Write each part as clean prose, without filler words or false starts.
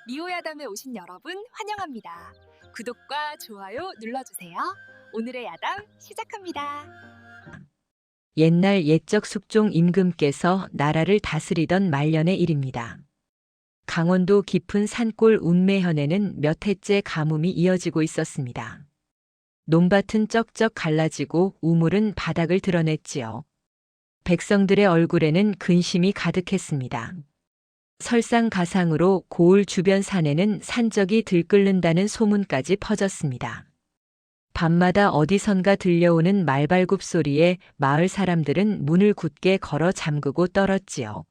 리오야담에 오신 여러분 환영합니다. 구독과 좋아요 눌러주세요. 오늘의 야담 시작합니다. 옛날 옛적 숙종 임금께서 나라를 다스리던 말년의 일입니다. 강원도 깊은 산골 운매현에는 몇 해째 가뭄이 이어지고 있었습니다. 논밭은 쩍쩍 갈라지고 우물은 바닥을 드러냈지요. 백성들의 얼굴에는 근심이 가득했습니다. 설상가상으로 고을 주변 산에는 산적이 들끓는다는 소문까지 퍼졌습니다. 밤마다 어디선가 들려오는 말발굽 소리에 마을 사람들은 문을 굳게 걸어 잠그고 떨었지요.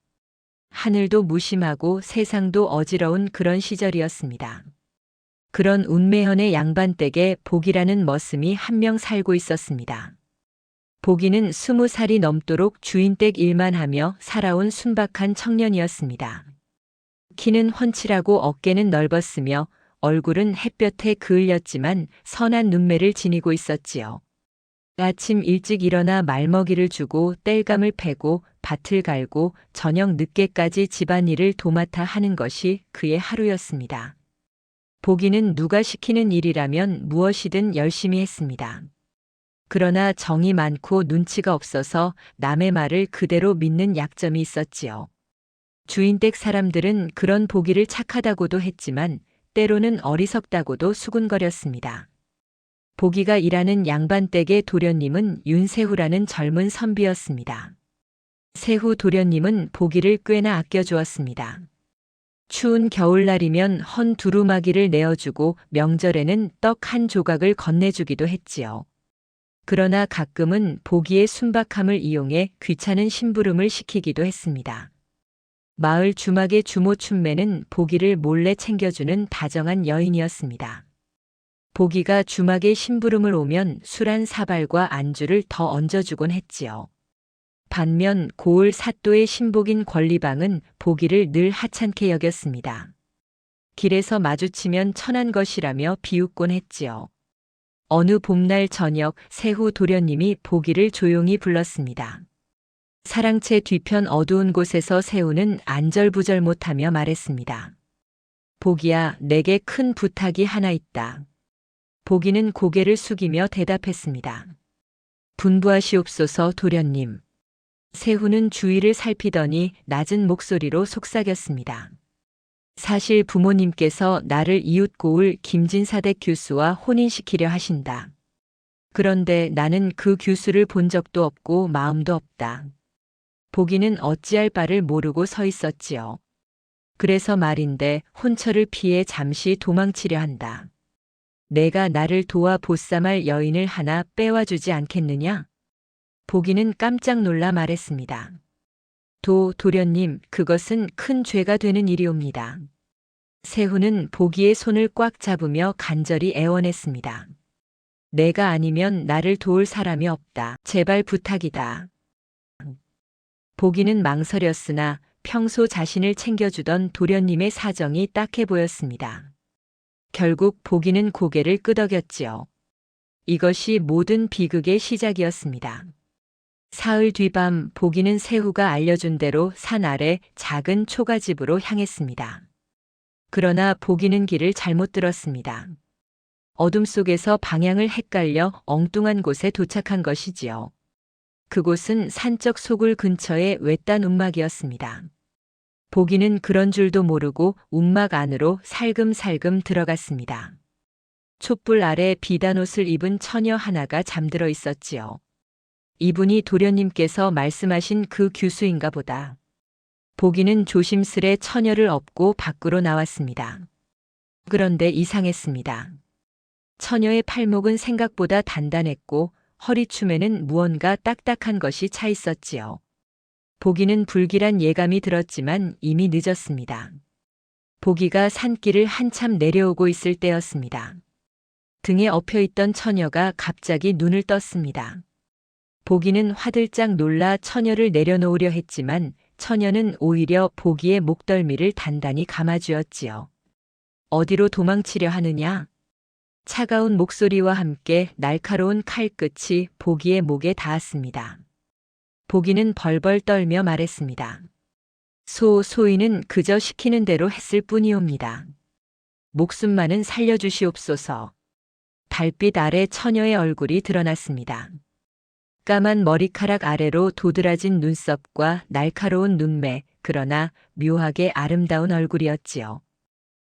하늘도 무심하고 세상도 어지러운 그런 시절이었습니다. 그런 운매현의 양반댁에 복이라는 머슴이 한 명 살고 있었습니다. 복이는 20살이 넘도록 주인댁 일만 하며 살아온 순박한 청년이었습니다. 키는 훤칠하고 어깨는 넓었으며 얼굴은 햇볕에 그을렸지만 선한 눈매를 지니고 있었지요. 아침 일찍 일어나 말먹이를 주고 땔감을 패고 밭을 갈고 저녁 늦게까지 집안일을 도맡아 하는 것이 그의 하루였습니다. 복이는 누가 시키는 일이라면 무엇이든 열심히 했습니다. 그러나 정이 많고 눈치가 없어서 남의 말을 그대로 믿는 약점이 있었지요. 주인댁 사람들은 그런 복이를 착하다고도 했지만 때로는 어리석다고도 수군거렸습니다. 복이가 일하는 양반댁의 도련님은 윤세후라는 젊은 선비였습니다. 세후 도련님은 복이를 꽤나 아껴주었습니다. 추운 겨울날이면 헌 두루마기를 내어주고 명절에는 떡 한 조각을 건네주기도 했지요. 그러나 가끔은 복이의 순박함을 이용해 귀찮은 심부름을 시키기도 했습니다. 마을 주막의 주모 춘매는 복이를 몰래 챙겨주는 다정한 여인이었습니다. 복이가 주막에 심부름을 오면 술 한 사발과 안주를 더 얹어주곤 했지요. 반면 고을 사또의 신복인 권리방은 복이를 늘 하찮게 여겼습니다. 길에서 마주치면 천한 것이라며 비웃곤 했지요. 어느 봄날 저녁 세후 도련님이 복이를 조용히 불렀습니다. 사랑채 뒤편 어두운 곳에서 세후는 안절부절 못하며 말했습니다. 복이야, 내게 큰 부탁이 하나 있다. 복이는 고개를 숙이며 대답했습니다. 분부하시옵소서 도련님. 세후는 주위를 살피더니 낮은 목소리로 속삭였습니다. 사실 부모님께서 나를 이웃 고을 김진사댁 교수와 혼인시키려 하신다. 그런데 나는 그 교수를 본 적도 없고 마음도 없다. 복이는 어찌할 바를 모르고 서 있었지요. 그래서 말인데 혼처를 피해 잠시 도망치려 한다. 내가 나를 도와 보쌈할 여인을 하나 빼와주지 않겠느냐? 복이는 깜짝 놀라 말했습니다. 도련님, 그것은 큰 죄가 되는 일이옵니다. 세후는 복이의 손을 꽉 잡으며 간절히 애원했습니다. 내가 아니면 나를 도울 사람이 없다. 제발 부탁이다. 복이는 망설였으나 평소 자신을 챙겨주던 도련님의 사정이 딱해 보였습니다. 결국 복이는 고개를 끄덕였지요. 이것이 모든 비극의 시작이었습니다. 사흘 뒤밤 복이는 세후가 알려준 대로 산 아래 작은 초가집으로 향했습니다. 그러나 복이는 길을 잘못 들었습니다. 어둠 속에서 방향을 헷갈려 엉뚱한 곳에 도착한 것이지요. 그곳은 산적 소굴 근처의 외딴 움막이었습니다. 복이는 그런 줄도 모르고 움막 안으로 살금살금 들어갔습니다. 촛불 아래 비단 옷을 입은 처녀 하나가 잠들어 있었지요. 이분이 도련님께서 말씀하신 그 교수인가 보다. 복이는 조심스레 처녀를 업고 밖으로 나왔습니다. 그런데 이상했습니다. 처녀의 팔목은 생각보다 단단했고 허리춤에는 무언가 딱딱한 것이 차 있었지요. 복이는 불길한 예감이 들었지만 이미 늦었습니다. 복이가 산길을 한참 내려오고 있을 때였습니다. 등에 엎여있던 처녀가 갑자기 눈을 떴습니다. 복이는 화들짝 놀라 처녀를 내려놓으려 했지만 처녀는 오히려 복이의 목덜미를 단단히 감아쥐었지요. 어디로 도망치려 하느냐? 차가운 목소리와 함께 날카로운 칼끝이 복이의 목에 닿았습니다. 복이는 벌벌 떨며 말했습니다. 소인은 그저 시키는 대로 했을 뿐이옵니다. 목숨만은 살려주시옵소서. 달빛 아래 처녀의 얼굴이 드러났습니다. 까만 머리카락 아래로 도드라진 눈썹과 날카로운 눈매, 그러나 묘하게 아름다운 얼굴이었지요.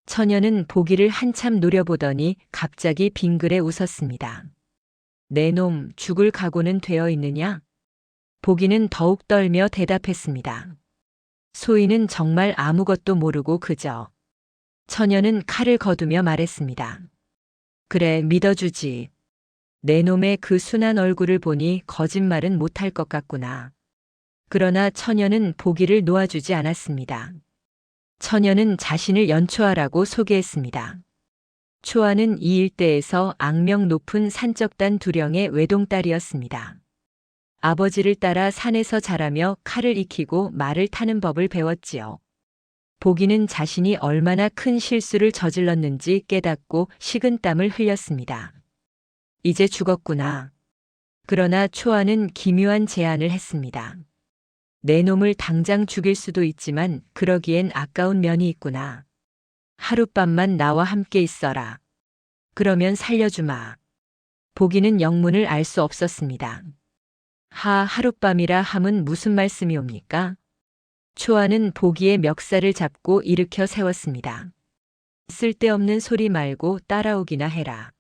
처녀는 보기를 한참 노려보더니 갑자기 빙그레 웃었습니다. 내 놈, 죽을 각오는 되어 있느냐? 보기는 더욱 떨며 대답했습니다. 소인은 정말 아무것도 모르고 그저. 처녀는 칼을 거두며 말했습니다. 그래, 믿어주지. 내 놈의 그 순한 얼굴을 보니 거짓말은 못할 것 같구나. 그러나 처녀는 보기를 놓아주지 않았습니다. 처녀는 자신을 연초아라고 소개했습니다. 초아는 이 일대에서 악명 높은 산적단 두령의 외동딸이었습니다. 아버지를 따라 산에서 자라며 칼을 익히고 말을 타는 법을 배웠지요. 보기는 자신이 얼마나 큰 실수를 저질렀는지 깨닫고 식은땀을 흘렸습니다. 이제 죽었구나. 그러나 초아는 기묘한 제안을 했습니다. 내 놈을 당장 죽일 수도 있지만 그러기엔 아까운 면이 있구나. 하룻밤만 나와 함께 있어라. 그러면 살려주마. 보기는 영문을 알 수 없었습니다. 하룻밤이라 함은 무슨 말씀이옵니까? 초아는 보기의 멱살을 잡고 일으켜 세웠습니다. 쓸데없는 소리 말고 따라오기나 해라.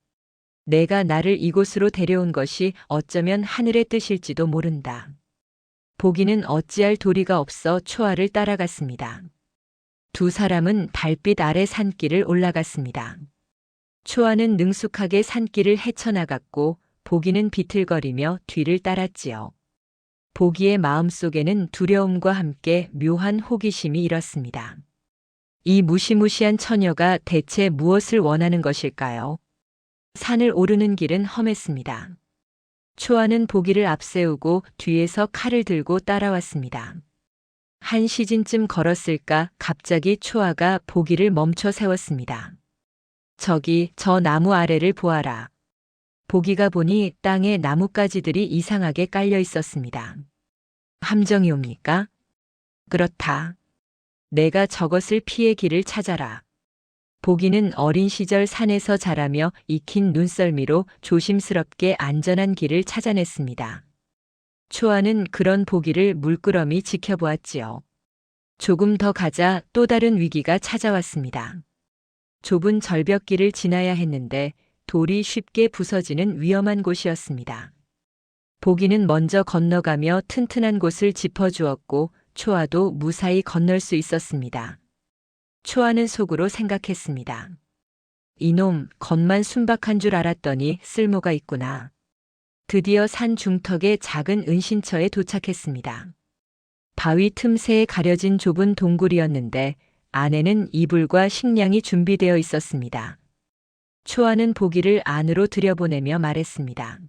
내가 나를 이곳으로 데려온 것이 어쩌면 하늘의 뜻일지도 모른다. 보기는 어찌할 도리가 없어 초아를 따라갔습니다. 두 사람은 달빛 아래 산길을 올라갔습니다. 초아는 능숙하게 산길을 헤쳐나갔고 보기는 비틀거리며 뒤를 따랐지요. 보기의 마음속에는 두려움과 함께 묘한 호기심이 일었습니다. 이 무시무시한 처녀가 대체 무엇을 원하는 것일까요? 산을 오르는 길은 험했습니다. 초아는 보기를 앞세우고 뒤에서 칼을 들고 따라왔습니다. 한 시즌쯤 걸었을까 갑자기 초아가 보기를 멈춰 세웠습니다. 저기 저 나무 아래를 보아라. 보기가 보니 땅에 나뭇가지들이 이상하게 깔려 있었습니다. 함정이옵니까? 그렇다. 내가 저것을 피해 길을 찾아라. 보기는 어린 시절 산에서 자라며 익힌 눈썰미로 조심스럽게 안전한 길을 찾아냈습니다. 초아는 그런 보기를 물끄러미 지켜보았지요. 조금 더 가자 또 다른 위기가 찾아왔습니다. 좁은 절벽길을 지나야 했는데 돌이 쉽게 부서지는 위험한 곳이었습니다. 보기는 먼저 건너가며 튼튼한 곳을 짚어주었고 초아도 무사히 건널 수 있었습니다. 초아는 속으로 생각했습니다. 이놈, 겉만 순박한 줄 알았더니 쓸모가 있구나. 드디어 산 중턱의 작은 은신처에 도착했습니다. 바위 틈새에 가려진 좁은 동굴이었는데 안에는 이불과 식량이 준비되어 있었습니다. 초아는 보기를 안으로 들여보내며 말했습니다.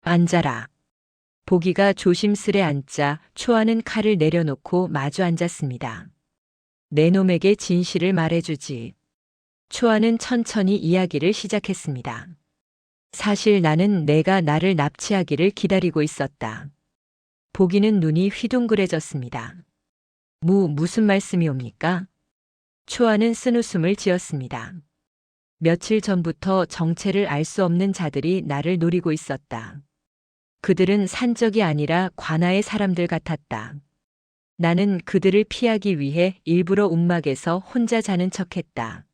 앉아라. 보기가 조심스레 앉자 초아는 칼을 내려놓고 마주 앉았습니다. 내 놈에게 진실을 말해주지. 초아는 천천히 이야기를 시작했습니다. 사실 나는 내가 나를 납치하기를 기다리고 있었다. 보기는 눈이 휘둥그레졌습니다. 무슨 말씀이옵니까? 초아는 쓴웃음을 지었습니다. 며칠 전부터 정체를 알 수 없는 자들이 나를 노리고 있었다. 그들은 산적이 아니라 관아의 사람들 같았다. 나는 그들을 피하기 위해 일부러 움막에서 혼자 자는 척했다.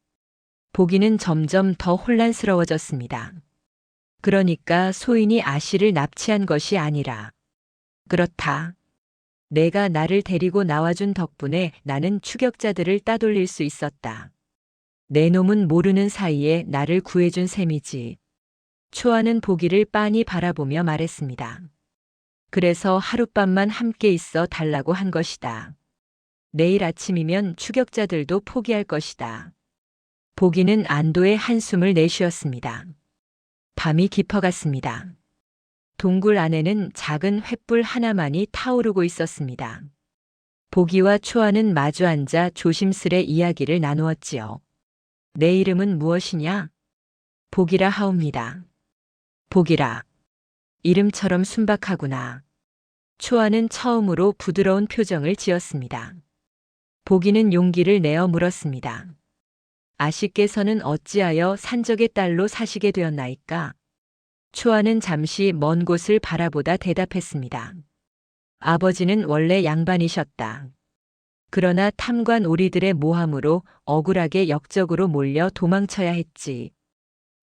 보기는 점점 더 혼란스러워졌습니다. 그러니까 소인이 아씨를 납치한 것이 아니라. 그렇다. 내가 나를 데리고 나와준 덕분에 나는 추격자들을 따돌릴 수 있었다. 내 놈은 모르는 사이에 나를 구해준 셈이지. 초아는 보기를 빤히 바라보며 말했습니다. 그래서 하룻밤만 함께 있어 달라고 한 것이다. 내일 아침이면 추격자들도 포기할 것이다. 보기는 안도의 한숨을 내쉬었습니다. 밤이 깊어갔습니다. 동굴 안에는 작은 횃불 하나만이 타오르고 있었습니다. 보기와 초아는 마주 앉아 조심스레 이야기를 나누었지요. 내 이름은 무엇이냐? 보기라 하옵니다. 보기라. 이름처럼 순박하구나. 초아는 처음으로 부드러운 표정을 지었습니다. 보기는 용기를 내어 물었습니다. 아씨께서는 어찌하여 산적의 딸로 사시게 되었나이까? 초아는 잠시 먼 곳을 바라보다 대답했습니다. 아버지는 원래 양반이셨다. 그러나 탐관 오리들의 모함으로 억울하게 역적으로 몰려 도망쳐야 했지.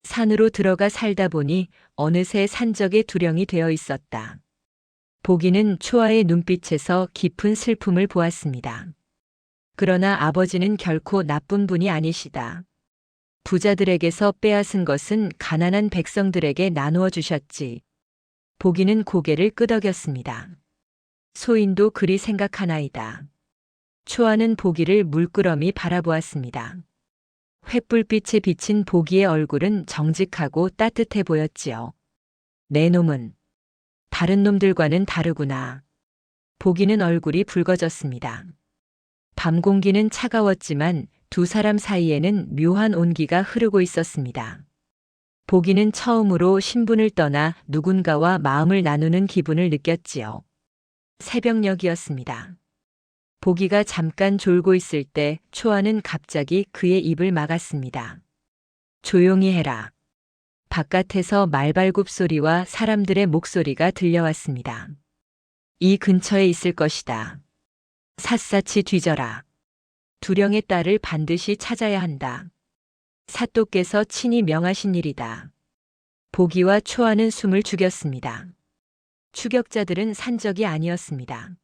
산으로 들어가 살다 보니 어느새 산적의 두령이 되어 있었다. 보기는 초아의 눈빛에서 깊은 슬픔을 보았습니다. 그러나 아버지는 결코 나쁜 분이 아니시다. 부자들에게서 빼앗은 것은 가난한 백성들에게 나누어 주셨지. 보기는 고개를 끄덕였습니다. 소인도 그리 생각하나이다. 초아는 보기를 물끄러미 바라보았습니다. 횃불빛에 비친 보기의 얼굴은 정직하고 따뜻해 보였지요. 내 놈은 다른 놈들과는 다르구나. 보기는 얼굴이 붉어졌습니다. 밤 공기는 차가웠지만 두 사람 사이에는 묘한 온기가 흐르고 있었습니다. 보기는 처음으로 신분을 떠나 누군가와 마음을 나누는 기분을 느꼈지요. 새벽녘이었습니다. 보기가 잠깐 졸고 있을 때 초아는 갑자기 그의 입을 막았습니다. 조용히 해라. 바깥에서 말발굽 소리와 사람들의 목소리가 들려왔습니다. 이 근처에 있을 것이다. 샅샅이 뒤져라. 두령의 딸을 반드시 찾아야 한다. 사또께서 친히 명하신 일이다. 보기와 초아는 숨을 죽였습니다. 추격자들은 산적이 아니었습니다.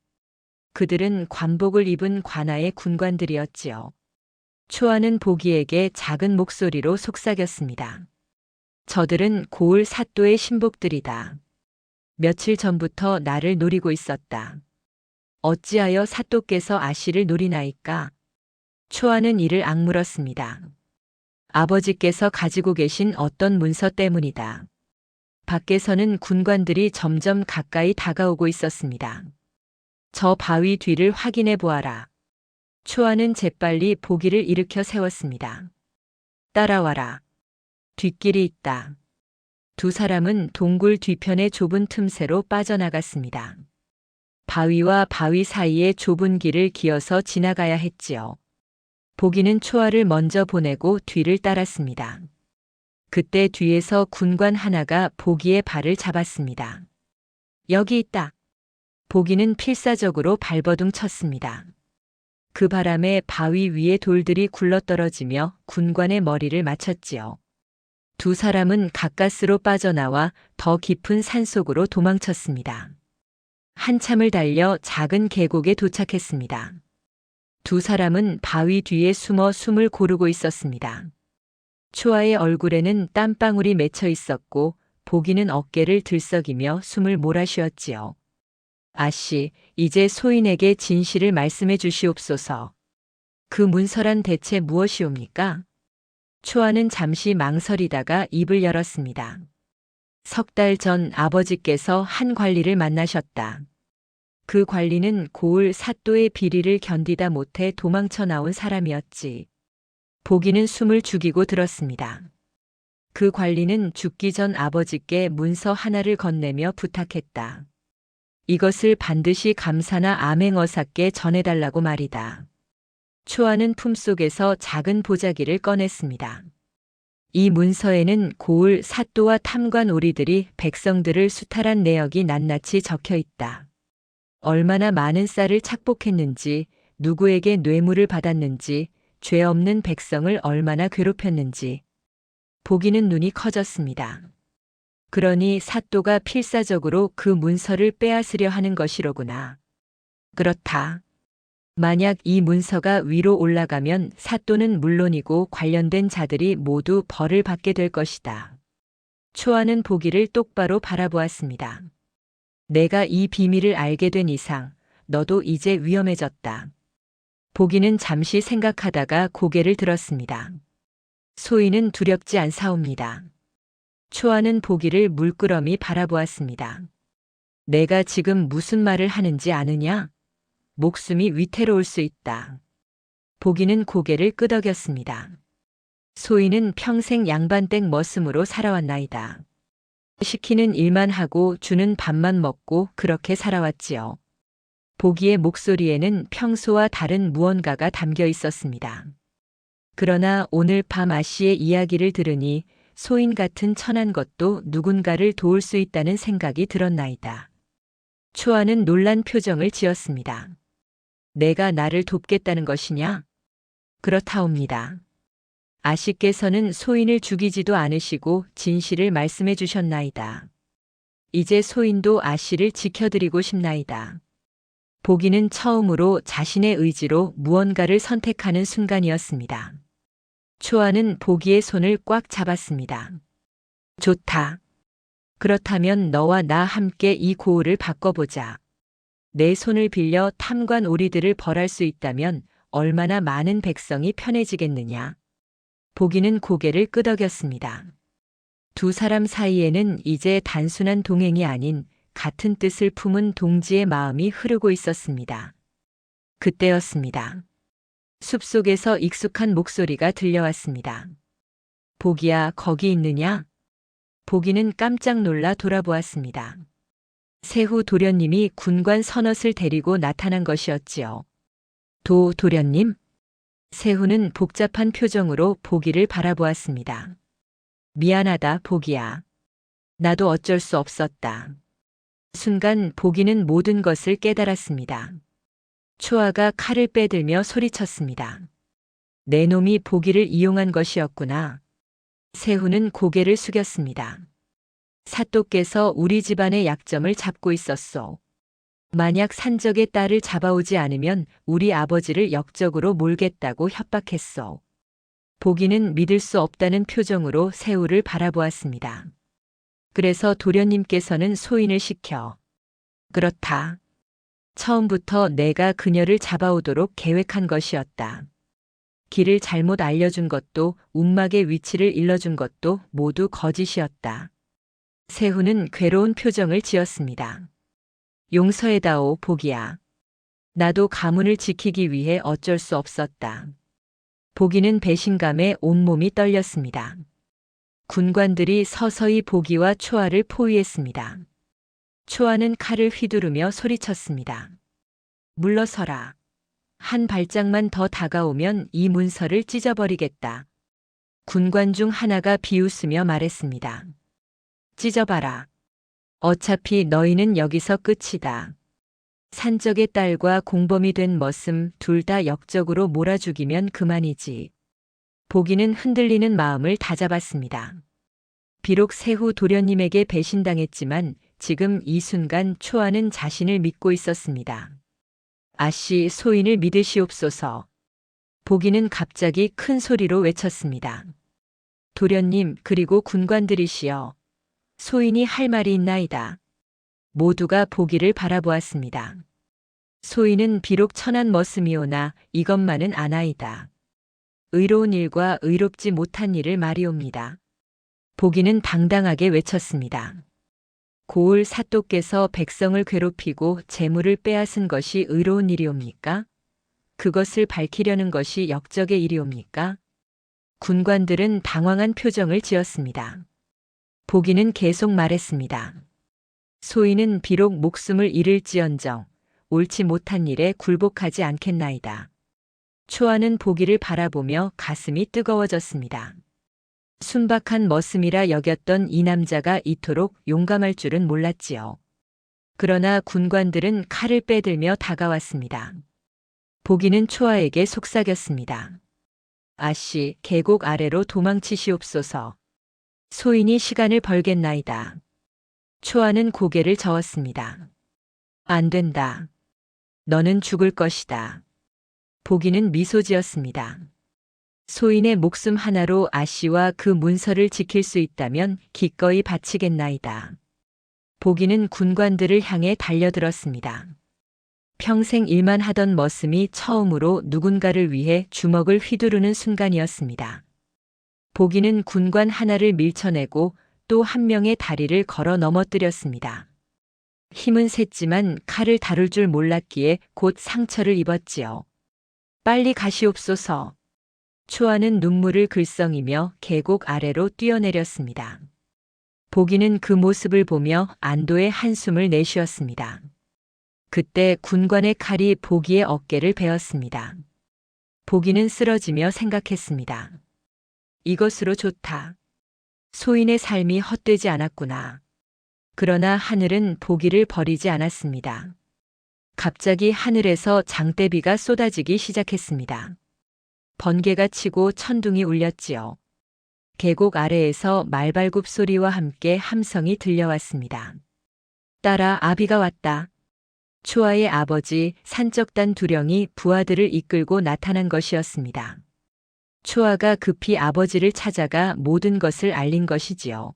그들은 관복을 입은 관아의 군관들이었지요. 초아는 보기에게 작은 목소리로 속삭였습니다. 저들은 고을 사또의 신복들이다. 며칠 전부터 나를 노리고 있었다. 어찌하여 사또께서 아씨를 노리나이까? 초아는 이를 악물었습니다. 아버지께서 가지고 계신 어떤 문서 때문이다. 밖에서는 군관들이 점점 가까이 다가오고 있었습니다. 저 바위 뒤를 확인해 보아라. 초아는 재빨리 보기를 일으켜 세웠습니다. 따라와라. 뒷길이 있다. 두 사람은 동굴 뒤편의 좁은 틈새로 빠져나갔습니다. 바위와 바위 사이의 좁은 길을 기어서 지나가야 했지요. 보기는 초아를 먼저 보내고 뒤를 따랐습니다. 그때 뒤에서 군관 하나가 보기의 발을 잡았습니다. 여기 있다. 보기는 필사적으로 발버둥 쳤습니다. 그 바람에 바위 위에 돌들이 굴러떨어지며 군관의 머리를 맞췄지요. 두 사람은 가까스로 빠져나와 더 깊은 산속으로 도망쳤습니다. 한참을 달려 작은 계곡에 도착했습니다. 두 사람은 바위 뒤에 숨어 숨을 고르고 있었습니다. 초아의 얼굴에는 땀방울이 맺혀 있었고 보기는 어깨를 들썩이며 숨을 몰아쉬었지요. 아씨, 이제 소인에게 진실을 말씀해 주시옵소서. 그 문서란 대체 무엇이옵니까? 초아는 잠시 망설이다가 입을 열었습니다. 석 달 전 아버지께서 한 관리를 만나셨다. 그 관리는 고을 사또의 비리를 견디다 못해 도망쳐 나온 사람이었지. 보기는 숨을 죽이고 들었습니다. 그 관리는 죽기 전 아버지께 문서 하나를 건네며 부탁했다. 이것을 반드시 감사나 암행어사께 전해달라고 말이다. 초아는 품속에서 작은 보자기를 꺼냈습니다. 이 문서에는 고을 사또와 탐관 오리들이 백성들을 수탈한 내역이 낱낱이 적혀 있다. 얼마나 많은 쌀을 착복했는지, 누구에게 뇌물을 받았는지, 죄 없는 백성을 얼마나 괴롭혔는지. 보기는 눈이 커졌습니다. 그러니 사또가 필사적으로 그 문서를 빼앗으려 하는 것이로구나. 그렇다. 만약 이 문서가 위로 올라가면 사또는 물론이고 관련된 자들이 모두 벌을 받게 될 것이다. 초아는 보기를 똑바로 바라보았습니다. 내가 이 비밀을 알게 된 이상 너도 이제 위험해졌다. 보기는 잠시 생각하다가 고개를 들었습니다. 소인은 두렵지 않사옵니다. 초아는 보기를 물끄러미 바라보았습니다. 내가 지금 무슨 말을 하는지 아느냐? 목숨이 위태로울 수 있다. 보기는 고개를 끄덕였습니다. 소인은 평생 양반댁 머슴으로 살아왔나이다. 시키는 일만 하고 주는 밥만 먹고 그렇게 살아왔지요. 보기의 목소리에는 평소와 다른 무언가가 담겨 있었습니다. 그러나 오늘 밤 아씨의 이야기를 들으니 소인 같은 천한 것도 누군가를 도울 수 있다는 생각이 들었나이다. 초아는 놀란 표정을 지었습니다. 내가 나를 돕겠다는 것이냐? 그렇다옵니다. 아씨께서는 소인을 죽이지도 않으시고 진실을 말씀해 주셨나이다. 이제 소인도 아씨를 지켜드리고 싶나이다. 보기는 처음으로 자신의 의지로 무언가를 선택하는 순간이었습니다. 초아는 보기의 손을 꽉 잡았습니다. 좋다. 그렇다면 너와 나 함께 이 고을을 바꿔보자. 내 손을 빌려 탐관 오리들을 벌할 수 있다면 얼마나 많은 백성이 편해지겠느냐. 보기는 고개를 끄덕였습니다. 두 사람 사이에는 이제 단순한 동행이 아닌 같은 뜻을 품은 동지의 마음이 흐르고 있었습니다. 그때였습니다. 숲속에서 익숙한 목소리가 들려왔습니다. 보기야, 거기 있느냐? 보기는 깜짝 놀라 돌아보았습니다. 세후 도련님이 군관 서넛을 데리고 나타난 것이었지요. 도련님? 세후는 복잡한 표정으로 보기를 바라보았습니다. 미안하다, 보기야. 나도 어쩔 수 없었다. 순간 보기는 모든 것을 깨달았습니다. 초아가 칼을 빼들며 소리쳤습니다. 내 놈이 보기를 이용한 것이었구나. 세후는 고개를 숙였습니다. 사또께서 우리 집안의 약점을 잡고 있었소. 만약 산적의 딸을 잡아오지 않으면 우리 아버지를 역적으로 몰겠다고 협박했소. 보기는 믿을 수 없다는 표정으로 세후를 바라보았습니다. 그래서 도련님께서는 소인을 시켜. 그렇다. 처음부터 내가 그녀를 잡아오도록 계획한 것이었다. 길을 잘못 알려준 것도 움막의 위치를 일러준 것도 모두 거짓이었다. 세후는 괴로운 표정을 지었습니다. 용서해다오, 보기야. 나도 가문을 지키기 위해 어쩔 수 없었다. 보기는 배신감에 온몸이 떨렸습니다. 군관들이 서서히 보기와 초아를 포위했습니다. 초아는 칼을 휘두르며 소리쳤습니다. 물러서라. 한 발짝만 더 다가오면 이 문서를 찢어버리겠다. 군관 중 하나가 비웃으며 말했습니다. 찢어봐라. 어차피 너희는 여기서 끝이다. 산적의 딸과 공범이 된 머슴 둘 다 역적으로 몰아 죽이면 그만이지. 보기는 흔들리는 마음을 다잡았습니다. 비록 세후 도련님에게 배신당했지만 지금 이 순간 초아는 자신을 믿고 있었습니다. 아씨, 소인을 믿으시옵소서. 보기는 갑자기 큰 소리로 외쳤습니다. 도련님, 그리고 군관들이시여. 소인이 할 말이 있나이다. 모두가 보기를 바라보았습니다. 소인은 비록 천한 머슴이오나 이것만은 아나이다. 의로운 일과 의롭지 못한 일을 말이옵니다. 보기는 당당하게 외쳤습니다. 고을 사또께서 백성을 괴롭히고 재물을 빼앗은 것이 의로운 일이옵니까? 그것을 밝히려는 것이 역적의 일이옵니까? 군관들은 당황한 표정을 지었습니다. 보기는 계속 말했습니다. 소인은 비록 목숨을 잃을지언정 옳지 못한 일에 굴복하지 않겠나이다. 초아는 보기를 바라보며 가슴이 뜨거워졌습니다. 순박한 머슴이라 여겼던 이 남자가 이토록 용감할 줄은 몰랐지요. 그러나 군관들은 칼을 빼들며 다가왔습니다. 보기는 초아에게 속삭였습니다. 아씨, 계곡 아래로 도망치시옵소서. 소인이 시간을 벌겠나이다. 초아는 고개를 저었습니다. 안 된다. 너는 죽을 것이다. 보기는 미소 지었습니다. 소인의 목숨 하나로 아씨와 그 문서를 지킬 수 있다면 기꺼이 바치겠나이다. 보기는 군관들을 향해 달려들었습니다. 평생 일만 하던 머슴이 처음으로 누군가를 위해 주먹을 휘두르는 순간이었습니다. 보기는 군관 하나를 밀쳐내고 또 한 명의 다리를 걸어 넘어뜨렸습니다. 힘은 셌지만 칼을 다룰 줄 몰랐기에 곧 상처를 입었지요. 빨리 가시옵소서. 초아는 눈물을 글썽이며 계곡 아래로 뛰어내렸습니다. 보기는 그 모습을 보며 안도의 한숨을 내쉬었습니다. 그때 군관의 칼이 보기의 어깨를 베었습니다. 보기는 쓰러지며 생각했습니다. 이것으로 좋다. 소인의 삶이 헛되지 않았구나. 그러나 하늘은 보기를 버리지 않았습니다. 갑자기 하늘에서 장대비가 쏟아지기 시작했습니다. 번개가 치고 천둥이 울렸지요. 계곡 아래에서 말발굽 소리와 함께 함성이 들려왔습니다. 딸아, 아비가 왔다. 초아의 아버지 산적단 두령이 부하들을 이끌고 나타난 것이었습니다. 초아가 급히 아버지를 찾아가 모든 것을 알린 것이지요.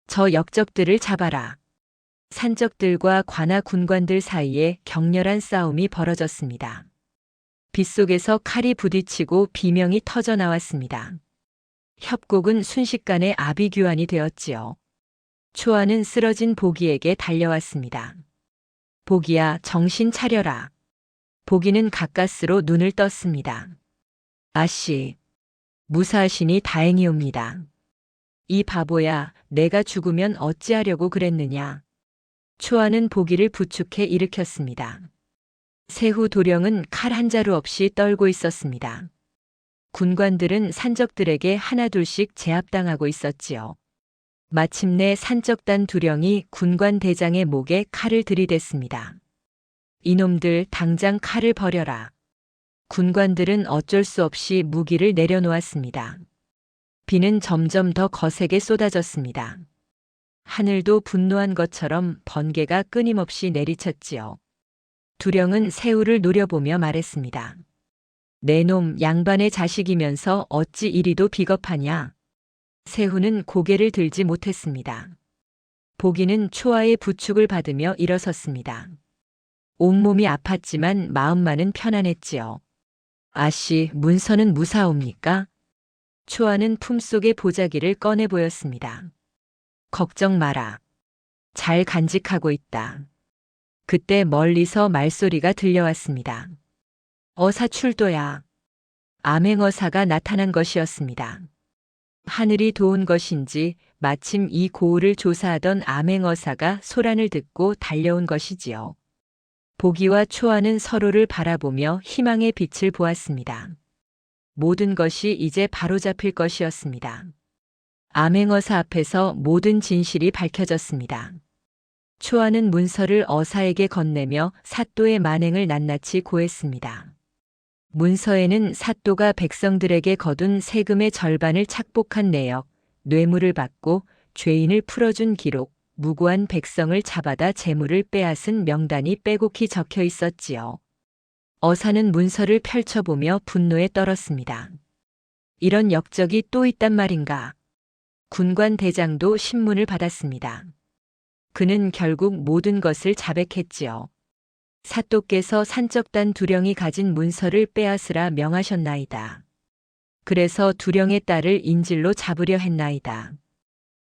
저 역적들을 잡아라. 산적들과 관아 군관들 사이에 격렬한 싸움이 벌어졌습니다. 빗속에서 칼이 부딪히고 비명이 터져 나왔습니다. 협곡은 순식간에 아비규환이 되었지요. 초아는 쓰러진 보기에게 달려왔습니다. 보기야, 정신 차려라. 보기는 가까스로 눈을 떴습니다. 아씨, 무사하시니 다행이옵니다. 이 바보야, 내가 죽으면 어찌하려고 그랬느냐. 초아는 보기를 부축해 일으켰습니다. 세후 도령은 칼 한 자루 없이 떨고 있었습니다. 군관들은 산적들에게 하나둘씩 제압당하고 있었지요. 마침내 산적단 두령이 군관 대장의 목에 칼을 들이댔습니다. 이놈들 당장 칼을 버려라. 군관들은 어쩔 수 없이 무기를 내려놓았습니다. 비는 점점 더 거세게 쏟아졌습니다. 하늘도 분노한 것처럼 번개가 끊임없이 내리쳤지요. 두령은 새우를 노려보며 말했습니다. 내 놈 양반의 자식이면서 어찌 이리도 비겁하냐. 새우는 고개를 들지 못했습니다. 보기는 초아의 부축을 받으며 일어섰습니다. 온몸이 아팠지만 마음만은 편안했지요. 아씨, 문서는 무사옵니까? 초아는 품속의 보자기를 꺼내 보였습니다. 걱정 마라. 잘 간직하고 있다. 그때 멀리서 말소리가 들려왔습니다. 어사 출도야. 암행어사가 나타난 것이었습니다. 하늘이 도운 것인지 마침 이 고을을 조사하던 암행어사가 소란을 듣고 달려온 것이지요. 보기와 초아는 서로를 바라보며 희망의 빛을 보았습니다. 모든 것이 이제 바로잡힐 것이었습니다. 암행어사 앞에서 모든 진실이 밝혀졌습니다. 초아는 문서를 어사에게 건네며 사또의 만행을 낱낱이 고했습니다. 문서에는 사또가 백성들에게 거둔 세금의 절반을 착복한 내역, 뇌물을 받고 죄인을 풀어준 기록, 무고한 백성을 잡아다 재물을 빼앗은 명단이 빼곡히 적혀 있었지요. 어사는 문서를 펼쳐보며 분노에 떨었습니다. 이런 역적이 또 있단 말인가. 군관 대장도 신문을 받았습니다. 그는 결국 모든 것을 자백했지요. 사또께서 산적단 두령이 가진 문서를 빼앗으라 명하셨나이다. 그래서 두령의 딸을 인질로 잡으려 했나이다.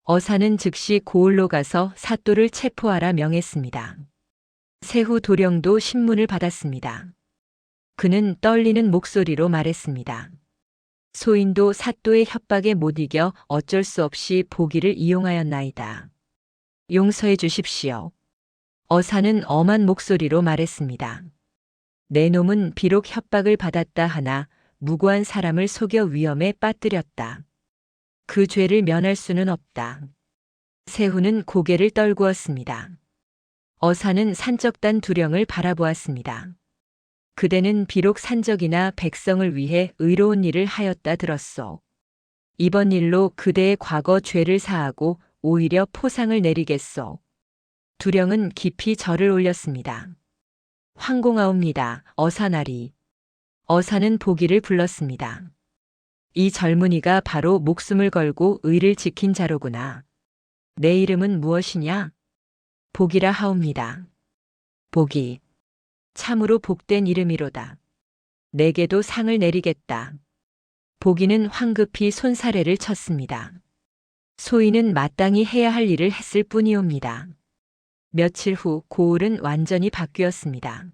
어사는 즉시 고을로 가서 사또를 체포하라 명했습니다. 세후 도령도 신문을 받았습니다. 그는 떨리는 목소리로 말했습니다. 소인도 사또의 협박에 못 이겨 어쩔 수 없이 보기를 이용하였나이다. 용서해 주십시오. 어사는 엄한 목소리로 말했습니다. 내 놈은 비록 협박을 받았다 하나 무고한 사람을 속여 위험에 빠뜨렸다. 그 죄를 면할 수는 없다. 세후는 고개를 떨구었습니다. 어사는 산적단 두령을 바라보았습니다. 그대는 비록 산적이나 백성을 위해 의로운 일을 하였다 들었소. 이번 일로 그대의 과거 죄를 사하고 오히려 포상을 내리겠소. 두령은 깊이 절을 올렸습니다. 황공하옵니다. 어사나리. 어사는 보기를 불렀습니다. 이 젊은이가 바로 목숨을 걸고 의를 지킨 자로구나. 내 이름은 무엇이냐? 보기라 하옵니다. 보기. 참으로 복된 이름이로다. 내게도 상을 내리겠다. 보기는 황급히 손사래를 쳤습니다. 소인은 마땅히 해야 할 일을 했을 뿐이옵니다. 며칠 후 고을은 완전히 바뀌었습니다.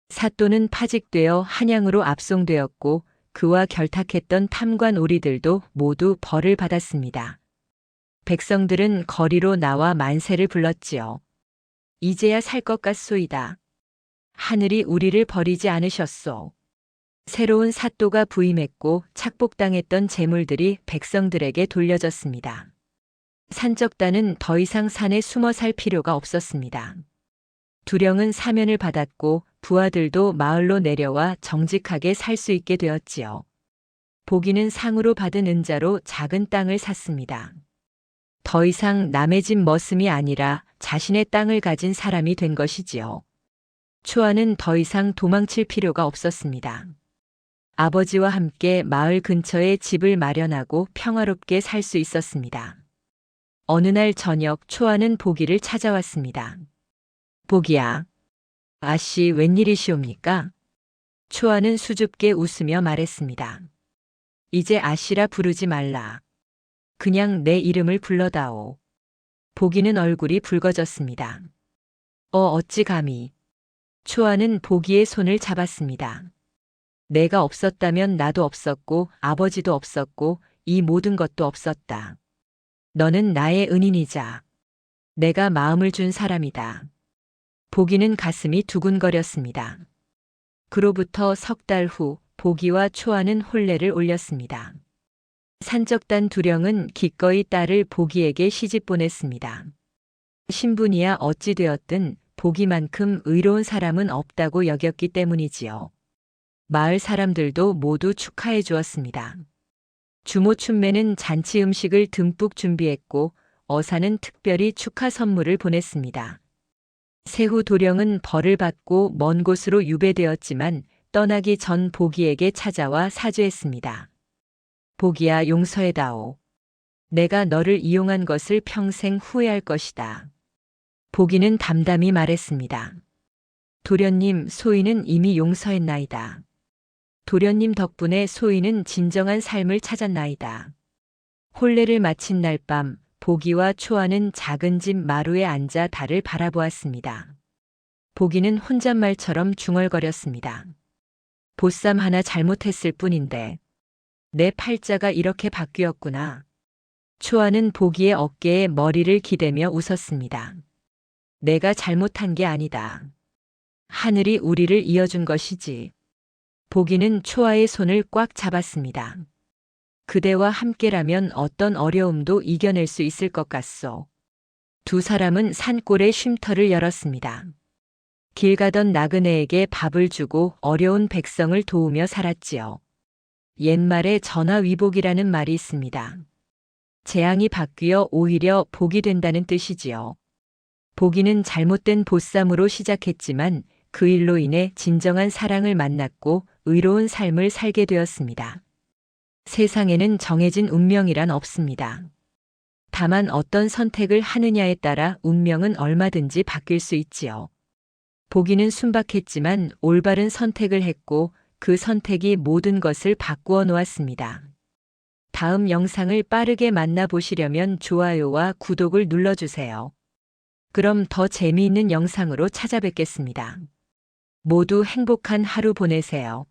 사또는 파직되어 한양으로 압송되었고 그와 결탁했던 탐관 오리들도 모두 벌을 받았습니다. 백성들은 거리로 나와 만세를 불렀지요. 이제야 살 것 같소이다. 하늘이 우리를 버리지 않으셨소. 새로운 사또가 부임했고 착복당했던 재물들이 백성들에게 돌려졌습니다. 산적단은 더 이상 산에 숨어 살 필요가 없었습니다. 두령은 사면을 받았고 부하들도 마을로 내려와 정직하게 살 수 있게 되었지요. 보기는 상으로 받은 은자로 작은 땅을 샀습니다. 더 이상 남의 집 머슴이 아니라 자신의 땅을 가진 사람이 된 것이지요. 초아는 더 이상 도망칠 필요가 없었습니다. 아버지와 함께 마을 근처에 집을 마련하고 평화롭게 살 수 있었습니다. 어느 날 저녁 초아는 보기를 찾아왔습니다. 보기야, 아씨 웬일이시옵니까? 초아는 수줍게 웃으며 말했습니다. 이제 아씨라 부르지 말라. 그냥 내 이름을 불러다오. 보기는 얼굴이 붉어졌습니다. 어찌 감히. 초아는 보기의 손을 잡았습니다. 내가 없었다면 나도 없었고 아버지도 없었고 이 모든 것도 없었다. 너는 나의 은인이자 내가 마음을 준 사람이다. 보기는 가슴이 두근거렸습니다. 그로부터 석 달 후 보기와 초아는 혼례를 올렸습니다. 산적단 두령은 기꺼이 딸을 보기에게 시집 보냈습니다. 신분이야 어찌 되었든 보기만큼 의로운 사람은 없다고 여겼기 때문이지요. 마을 사람들도 모두 축하해 주었습니다. 주모 춘매는 잔치 음식을 듬뿍 준비했고 어사는 특별히 축하 선물을 보냈습니다. 세후 도령은 벌을 받고 먼 곳으로 유배되었지만 떠나기 전 보기에게 찾아와 사죄했습니다. 보기야 용서해다오. 내가 너를 이용한 것을 평생 후회할 것이다. 보기는 담담히 말했습니다. 도련님, 소인은 이미 용서했나이다. 도련님 덕분에 소인은 진정한 삶을 찾았나이다. 혼례를 마친 날 밤 보기와 초아는 작은 집 마루에 앉아 달을 바라보았습니다. 보기는 혼잣말처럼 중얼거렸습니다. 보쌈 하나 잘못했을 뿐인데 내 팔자가 이렇게 바뀌었구나. 초아는 보기의 어깨에 머리를 기대며 웃었습니다. 내가 잘못한 게 아니다. 하늘이 우리를 이어준 것이지. 보기는 초아의 손을 꽉 잡았습니다. 그대와 함께라면 어떤 어려움도 이겨낼 수 있을 것 같소. 두 사람은 산골에 쉼터를 열었습니다. 길 가던 나그네에게 밥을 주고 어려운 백성을 도우며 살았지요. 옛말에 전화위복이라는 말이 있습니다. 재앙이 바뀌어 오히려 복이 된다는 뜻이지요. 보기는 잘못된 보쌈으로 시작했지만 그 일로 인해 진정한 사랑을 만났고 의로운 삶을 살게 되었습니다. 세상에는 정해진 운명이란 없습니다. 다만 어떤 선택을 하느냐에 따라 운명은 얼마든지 바뀔 수 있지요. 보기는 순박했지만 올바른 선택을 했고 그 선택이 모든 것을 바꾸어 놓았습니다. 다음 영상을 빠르게 만나보시려면 좋아요와 구독을 눌러주세요. 그럼 더 재미있는 영상으로 찾아뵙겠습니다. 모두 행복한 하루 보내세요.